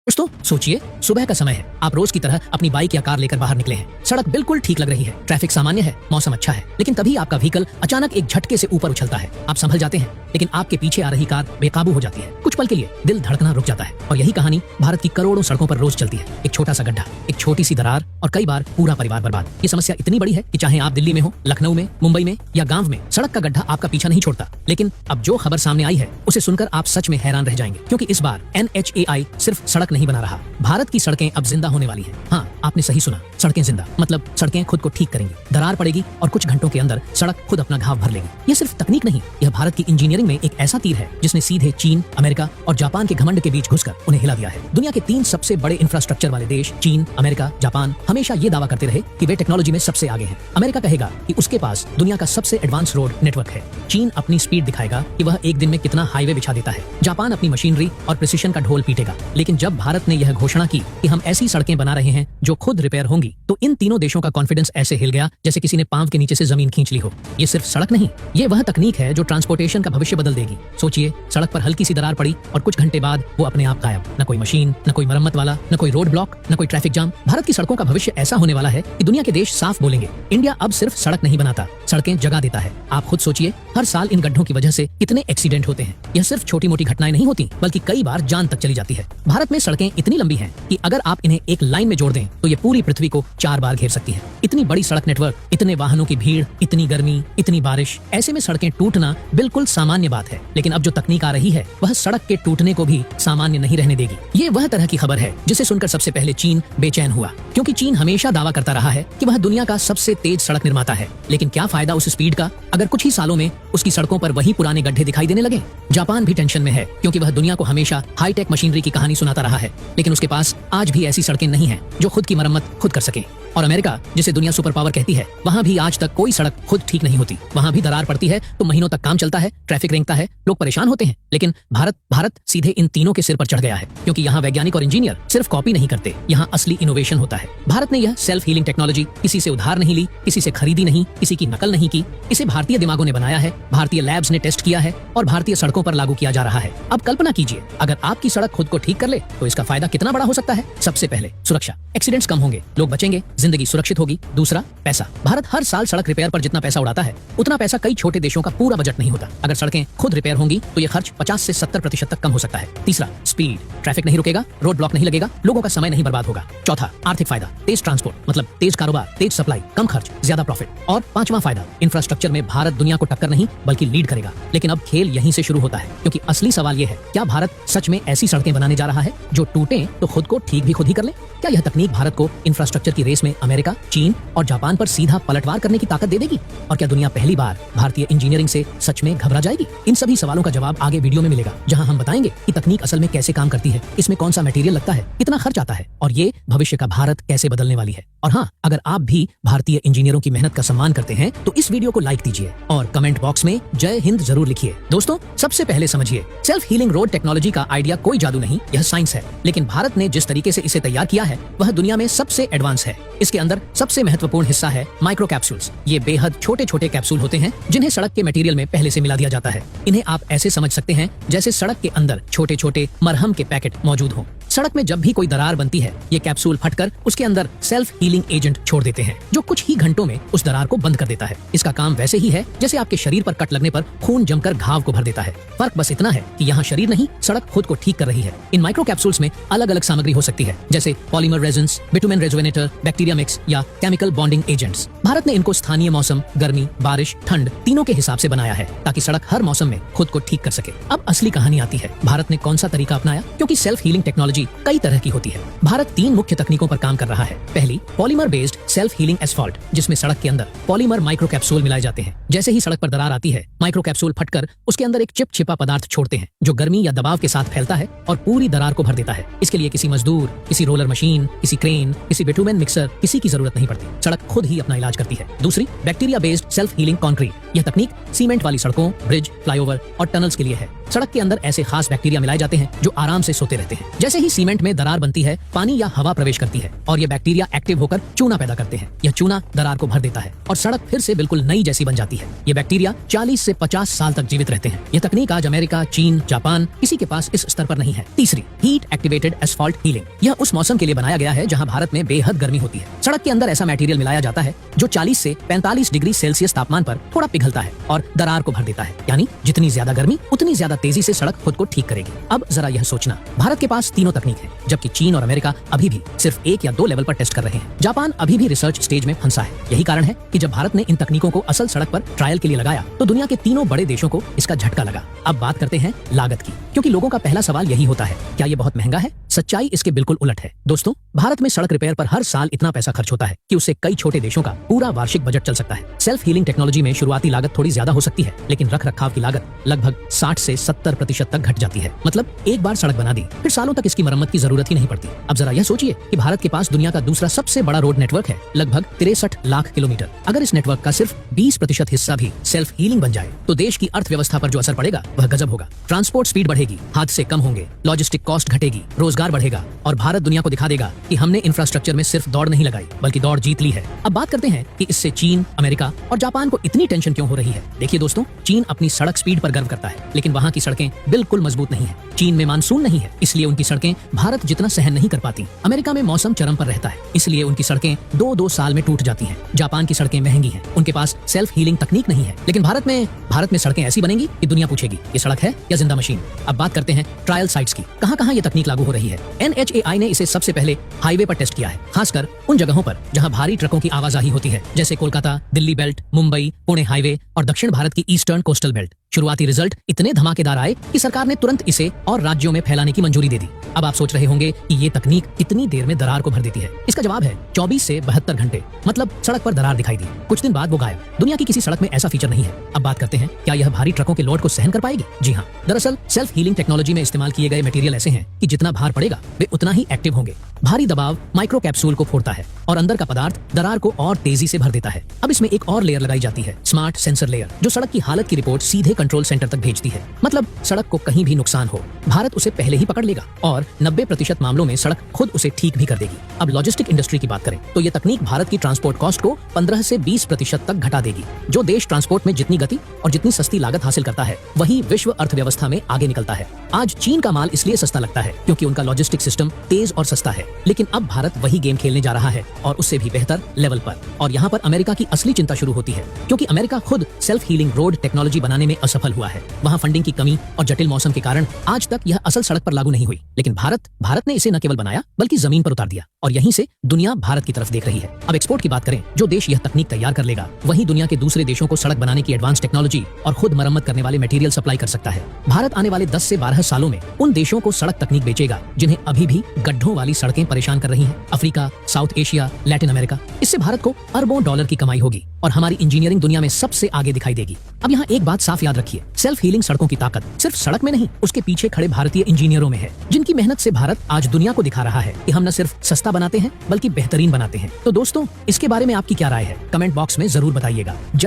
दोस्तों सोचिए, सुबह का समय है, आप रोज की तरह अपनी बाइक या कार लेकर बाहर निकले हैं। सड़क बिल्कुल ठीक लग रही है, ट्रैफिक सामान्य है, मौसम अच्छा है, लेकिन तभी आपका व्हीकल अचानक एक झटके से ऊपर उछलता है। आप संभल जाते हैं, लेकिन आपके पीछे आ रही कार बेकाबू हो जाती है। कुछ पल के लिए दिल धड़कना रुक जाता है। और यही कहानी भारत की करोड़ों सड़कों पर रोज चलती है। एक छोटा सा गड्ढा, एक छोटी सी दरार और कई बार पूरा परिवार बर्बाद। ये समस्या इतनी बड़ी है कि चाहे आप दिल्ली में हो, लखनऊ में, मुंबई में या गांव में, सड़क का गड्ढा आपका पीछा नहीं छोड़ता। लेकिन अब जो खबर सामने आई है उसे सुनकर आप सच में हैरान रह जाएंगे, क्योंकि इस बार NHAI सिर्फ सड़क नहीं बना रहा, भारत की सड़कें अब जिंदा होने वाली हैं। हाँ, आपने सही सुना, सड़कें जिंदा, मतलब सड़कें खुद को ठीक करेंगी। दरार पड़ेगी और कुछ घंटों के अंदर सड़क खुद अपना घाव भर लेगी। यह सिर्फ तकनीक नहीं, यह भारत की इंजीनियरिंग में एक ऐसा तीर है जिसने सीधे चीन, अमेरिका और जापान के घमंड के बीच घुसकर उन्हें हिला दिया है। दुनिया के 3 सबसे बड़े इंफ्रास्ट्रक्चर वाले देश चीन, अमेरिका, जापान हमेशा ये दावा करते रहे कि वे टेक्नोलॉजी में सबसे आगे हैं। अमेरिका कहेगा कि उसके पास दुनिया का सबसे एडवांस रोड नेटवर्क है। चीन अपनी स्पीड दिखाएगा कि वह एक दिन में कितना हाईवे बिछा देता है। जापान अपनी मशीनरी और प्रिसिशन का ढोल पीटेगा। लेकिन जब भारत ने यह घोषणा की कि हम ऐसी सड़कें बना रहे हैं जो खुद रिपेयर होंगी, तो इन तीनों देशों का कॉन्फिडेंस ऐसे हिल गया जैसे किसी ने पांव के नीचे से जमीन खींच ली हो। ये सिर्फ सड़क नहीं, ये वह तकनीक है जो ट्रांसपोर्टेशन का भविष्य बदल देगी। सोचिए, सड़क पर हल्की सी दरार पड़ी और कुछ घंटे बाद वो अपने आप गायब। न कोई मशीन, न कोई मरम्मत वाला, न कोई रोड ब्लॉक, न कोई ट्रैफिक जाम। भारत की सड़कों का भविष्य ऐसा होने वाला है कि दुनिया के देश साफ बोलेंगे, इंडिया अब सिर्फ सड़क नहीं बनाता, सड़कें जगा देता है। आप खुद सोचिए, हर साल इन गड्ढों की वजह से कितने एक्सीडेंट होते हैं। यह सिर्फ छोटी मोटी घटनाएं नहीं होती, बल्कि कई बार जान तक चली जाती है। भारत में सड़कें इतनी लंबी हैं कि अगर आप इन्हें एक लाइन में जोड़ दें तो ये पूरी पृथ्वी को 4 बार घेर सकती है। इतनी बड़ी सड़क नेटवर्क, इतने वाहनों की भीड़, इतनी गर्मी, इतनी बारिश, ऐसे में सड़कें टूटना बिल्कुल सामान्य बात है। लेकिन अब जो तकनीक आ रही है वह सड़क के टूटने को भी सामान्य नहीं रहने देगी। ये वह तरह की खबर है जिसे सुनकर सबसे पहले चीन बेचैन हुआ, क्योंकि चीन हमेशा दावा करता रहा है कि वह दुनिया का सबसे तेज सड़क निर्माता है। लेकिन क्या फायदा उस स्पीड का अगर कुछ ही सालों में उसकी सड़कों पर वही पुराने गड्ढे दिखाई देने लगे। जापान भी टेंशन में है, क्योंकि वह दुनिया को हमेशा हाईटेक मशीनरी की कहानी सुनाता रहा है, लेकिन उसके पास आज भी ऐसी सड़कें नहीं हैं जो खुद की मरम्मत खुद कर सके। और अमेरिका, जिसे दुनिया सुपर पावर कहती है, वहां भी आज तक कोई सड़क खुद ठीक नहीं होती। वहां भी दरार पड़ती है तो महीनों तक काम चलता है, ट्रैफिक रेंगता है, लोग परेशान होते हैं। लेकिन भारत सीधे इन तीनों के सिर पर चढ़ गया है, क्योंकि यहाँ वैज्ञानिक और इंजीनियर सिर्फ कॉपी नहीं करते, यहाँ असली इनोवेशन होता है। भारत ने यह सेल्फ हीलिंग टेक्नोलॉजी किसी से उधार नहीं ली, किसी से खरीदी नहीं, किसी की नकल नहीं की। इसे भारतीय दिमागों ने बनाया है, भारतीय लैब्स ने टेस्ट किया है और भारतीय सड़कों पर लागू किया जा रहा है। अब कल्पना कीजिए, अगर आपकी सड़क खुद को ठीक कर ले तो इसका फायदा कितना बड़ा हो सकता है। सबसे पहले सुरक्षा, एक्सीडेंट्स कम होंगे, लोग बचेंगे, जिंदगी सुरक्षित होगी। दूसरा, पैसा। भारत हर साल सड़क रिपेयर पर जितना पैसा उड़ाता है, उतना पैसा कई छोटे देशों का पूरा बजट नहीं होता। अगर सड़कें खुद रिपेयर होंगी तो यह खर्च 50 से 70% तक कम हो सकता है। तीसरा, स्पीड। ट्रैफिक नहीं रुकेगा, रोड ब्लॉक नहीं लगेगा, लोगों का समय नहीं बर्बाद होगा। चौथा, आर्थिक फायदा। तेज ट्रांसपोर्ट, मतलब तेज कारोबार, तेज सप्लाई, कम खर्च, ज्यादा प्रॉफिट। और पांचवा फायदा, इंफ्रास्ट्रक्चर में भारत दुनिया को टक्कर नहीं बल्कि लीड करेगा। लेकिन अब खेल यहीं से शुरू होता है, क्योंकि असली सवाल यह है, क्या भारत सच में ऐसी सड़कें बनाने जा रहा है जो टूटे तो खुद को ठीक भी खुद ही कर ले? क्या यह तकनीक भारत को इंफ्रास्ट्रक्चर की रेस में अमेरिका, चीन और जापान पर सीधा पलटवार करने की ताकत दे देगी? और क्या दुनिया पहली बार भारतीय इंजीनियरिंग से सच में घबरा जाएगी? इन सभी सवालों का जवाब आगे वीडियो में मिलेगा, जहां हम बताएंगे कि तकनीक असल में कैसे काम करती है, इसमें कौन सा मटेरियल लगता है, कितना खर्च आता है और ये भविष्य का भारत कैसे बदलने वाली है। और हाँ, अगर आप भी भारतीय इंजीनियरों की मेहनत का सम्मान करते हैं तो इस वीडियो को लाइक दीजिए और कमेंट बॉक्स में जय हिंद जरूर लिखिए। दोस्तों, सबसे पहले समझिए, सेल्फ हीलिंग रोड टेक्नोलॉजी का आइडिया कोई जादू नहीं, यह साइंस है। लेकिन भारत ने जिस तरीके से इसे तैयार किया है वह दुनिया में सबसे एडवांस है। इसके अंदर सबसे महत्वपूर्ण हिस्सा है माइक्रो कैप्सूल्स। ये बेहद छोटे छोटे कैप्सूल होते हैं जिन्हें सड़क के मटेरियल में पहले से मिला दिया जाता है। इन्हें आप ऐसे समझ सकते हैं जैसे सड़क के अंदर छोटे छोटे मरहम के पैकेट मौजूद हों। सड़क में जब भी कोई दरार बनती है, ये कैप्सूल फटकर उसके अंदर सेल्फ हीलिंग एजेंट छोड़ देते हैं, जो कुछ ही घंटों में उस दरार को बंद कर देता है। इसका काम वैसे ही है जैसे आपके शरीर पर कट लगने पर खून जमकर घाव को भर देता है। फर्क बस इतना है कि यहाँ शरीर नहीं, सड़क खुद को ठीक कर रही है। इन माइक्रो कैप्सूल्स में अलग अलग सामग्री हो सकती है, जैसे polymer resins, bitumen rejuvenator, bacteria mix या केमिकल बॉन्डिंग एजेंट्स। भारत ने इनको स्थानीय मौसम, गर्मी, बारिश, ठंड तीनों के हिसाब से बनाया है, ताकि सड़क हर मौसम में खुद को ठीक कर सके। अब असली कहानी आती है, भारत ने कौन सा तरीका अपनाया, क्योंकि सेल्फ हीलिंग टेक्नोलॉजी कई तरह की होती है। भारत 3 मुख्य तकनीकों पर काम कर रहा है। पहली, polymer based self healing asphalt, जिसमें सड़क के अंदर पॉलीमर माइक्रो कैप्सूल मिलाए जाते हैं। जैसे ही सड़क पर दरार आती है, माइक्रो कैप्सूल फटकर उसके अंदर एक चिपचिपा पदार्थ छोड़ते हैं, जो गर्मी या दबाव के साथ फैलता है और पूरी दरार को भर देता है। इसके लिए किसी मजदूर, किसी रोलर मशीन, किसी क्रेन, किसी बिटुमेन मिक्सर, किसी की जरूरत नहीं पड़ती। सड़क खुद ही अपना इलाज करती है। दूसरी, bacteria based self healing concrete. यह तकनीक सीमेंट वाली सड़कों, ब्रिज, फ्लाईओवर और टनल्स के लिए है। सड़क के अंदर ऐसे खास बैक्टीरिया मिलाए जाते हैं जो आराम से सोते रहते हैं। जैसे ही सीमेंट में दरार बनती है, पानी या हवा प्रवेश करती है और ये बैक्टीरिया एक्टिव होकर चूना पैदा करते हैं। यह चूना दरार को भर देता है और सड़क फिर से बिल्कुल नई जैसी बन जाती है। ये बैक्टीरिया 40 से 50 साल तक जीवित रहते हैं। यह तकनीक आज अमेरिका, चीन, जापान किसी के पास इस स्तर पर नहीं है। तीसरी, हीट एक्टिवेटेड एस्फाल्ट हीलिंग। यह उस मौसम के लिए बनाया गया है जहां भारत में बेहद गर्मी होती है। सड़क के अंदर ऐसा मटेरियल मिलाया जाता है जो 40 से 45 डिग्री सेल्सियस तापमान पर थोड़ा पिघलता है और दरार को भर देता है। यानी जितनी ज्यादा गर्मी उतनी ज्यादा तेजी से सड़क खुद को ठीक करेगी। अब जरा यह सोचना, भारत के पास तीनों तकनीक है, जबकि चीन और अमेरिका अभी भी सिर्फ 1 या 2 लेवल पर टेस्ट कर रहे हैं। जापान अभी भी रिसर्च स्टेज में फंसा है। यही कारण है कि जब भारत ने इन तकनीकों को असल सड़क पर ट्रायल के लिए लगाया तो दुनिया के तीनों बड़े देशों को इसका झटका लगा। अब बात करते हैं लागत की, क्योंकि लोगों का पहला सवाल यही होता है, क्या ये बहुत महंगा है? सच्चाई इसके बिल्कुल उलट है। दोस्तों, भारत में सड़क रिपेयर पर हर साल इतना पैसा खर्च होता है कि उससे कई छोटे देशों का पूरा वार्षिक बजट चल सकता है। सेल्फ हीलिंग टेक्नोलॉजी में शुरुआती लागत थोड़ी ज्यादा हो सकती है, लेकिन रख रखाव की लागत लगभग 60 से 70% तक घट जाती है। मतलब एक बार सड़क बना दी, फिर सालों तक इसकी मरम्मत की जरूरत ही नहीं पड़ती। अब जरा यह सोचिए कि भारत के पास दुनिया का दूसरा सबसे बड़ा रोड नेटवर्क है, लगभग 63 लाख किलोमीटर। अगर इस नेटवर्क का सिर्फ 20% हिस्सा भी सेल्फ हीलिंग बन जाए तो देश की अर्थव्यवस्था पर जो असर पड़ेगा वह गजब होगा। ट्रांसपोर्ट स्पीड बढ़ेगी, हादसे कम होंगे, लॉजिस्टिक कॉस्ट घटेगी, रोजगार बढ़ेगा और भारत दुनिया को दिखा देगा कि हमने इंफ्रास्ट्रक्चर में सिर्फ दौड़ नहीं लगाई बल्कि दौड़ जीत ली है। अब बात करते हैं कि इससे चीन, अमेरिका और जापान को इतनी टेंशन क्यों हो रही है। देखिए दोस्तों, चीन अपनी सड़क स्पीड पर गर्व करता है, लेकिन वहाँ की सड़कें बिल्कुल मजबूत नहीं है। चीन में मानसून नहीं है, इसलिए उनकी सड़कें भारत जितना सहन नहीं कर पाती। अमेरिका में मौसम चरम पर रहता है, इसलिए उनकी सड़कें 2-2 साल में टूट जाती हैं। जापान की सड़कें महंगी हैं, उनके पास सेल्फ हीलिंग तकनीक नहीं है। लेकिन भारत में सड़कें ऐसी बनेंगी कि दुनिया पूछेगी ये सड़क है या जिंदा मशीन। अब बात करते हैं ट्रायल साइट्स की, कहां-कहां ये तकनीक लागू हो रही है। NHAI ने इसे सबसे पहले हाईवे पर टेस्ट किया है, खासकर उन जगहों पर जहां भारी ट्रकों की आवाजाही होती है, जैसे कोलकाता, दिल्ली बेल्ट, मुंबई, पुणे हाईवे और दक्षिण भारत की ईस्टर्न कोस्टल बेल्ट। शुरुआती रिजल्ट इतने धमाकेदार आए कि सरकार ने तुरंत इसे और राज्यों में फैलाने की मंजूरी दे दी। अब आप सोच रहे होंगे कि ये तकनीक कितनी देर में दरार को भर देती है। इसका जवाब है 24 से 72 घंटे। मतलब सड़क पर दरार दिखाई दी, कुछ दिन बाद वो गायब। दुनिया की किसी सड़क में ऐसा फीचर नहीं है। अब बात करते हैं, क्या यह भारी ट्रकों के लोड को सहन कर पाएगी? जी हाँ, दरअसल सेल्फ हीलिंग टेक्नोलॉजी में इस्तेमाल किए गए मटेरियल ऐसे हैं कि जितना भार पड़ेगा वे उतना ही एक्टिव होंगे। भारी दबाव माइक्रो कैप्सूल को फोड़ता है और अंदर का पदार्थ दरार को और तेजी से भर देता है। अब इसमें एक और लेयर लगाई जाती है, स्मार्ट सेंसर लेयर, जो सड़क की हालत की रिपोर्ट सीधे कंट्रोल सेंटर तक भेजती है। मतलब सड़क को कहीं भी नुकसान हो, भारत उसे पहले ही पकड़ लेगा और 90% मामलों में सड़क खुद उसे ठीक भी कर देगी। अब लॉजिस्टिक इंडस्ट्री की बात करें तो ये तकनीक भारत की ट्रांसपोर्ट कॉस्ट को 15 से 20% तक घटा देगी। जो देश ट्रांसपोर्ट में जितनी गति और जितनी सस्ती लागत हासिल करता है, वही विश्व अर्थव्यवस्था में आगे निकलता है। आज चीन का माल इसलिए सस्ता लगता है क्योंकि उनका लॉजिस्टिक सिस्टम तेज और सस्ता है, लेकिन अब भारत वही गेम खेलने जा रहा है और उससे भी बेहतर लेवल पर। और यहाँ पर अमेरिका की असली चिंता शुरू होती है, क्योंकि अमेरिका खुद सेल्फ हीलिंग रोड टेक्नोलॉजी बनाने में असफल हुआ है। वहाँ फंडिंग की कमी और जटिल मौसम के कारण आज तक यह असल सड़क पर लागू नहीं हुई। लेकिन भारत ने इसे न केवल बनाया बल्कि जमीन पर उतार दिया और यहीं से दुनिया भारत की तरफ देख रही है। अब एक्सपोर्ट की बात करें, जो देश यह तकनीक तैयार कर लेगा वही दुनिया के दूसरे देशों को सड़क बनाने की एडवांस टेक्नोलॉजी और खुद मरम्मत करने वाले मटेरियल सप्लाई कर सकता है। भारत आने वाले 10 से 12 सालों में उन देशों को सड़क तकनीक बेचेगा जिन्हें अभी भी गड्ढों वाली सड़कें परेशान कर रही हैं। Africa, south Asia, Latin America. इससे भारत को अरबों डॉलर की कमाई होगी और हमारी इंजीनियरिंग दुनिया में सबसे आगे दिखाई देगी। अब यहाँ एक बात साफ याद रखिए, सेल्फ हीलिंग सड़कों की ताकत सिर्फ सड़क में नहीं, उसके पीछे खड़े भारतीय इंजीनियरों में है, जिनकी मेहनत से भारत आज दुनिया को दिखा रहा है कि हम न सिर्फ सस्ता बनाते हैं बल्कि बेहतरीन बनाते हैं। तो दोस्तों, इसके बारे में आपकी क्या राय है? कमेंट बॉक्स में जरूर बताइएगा। जय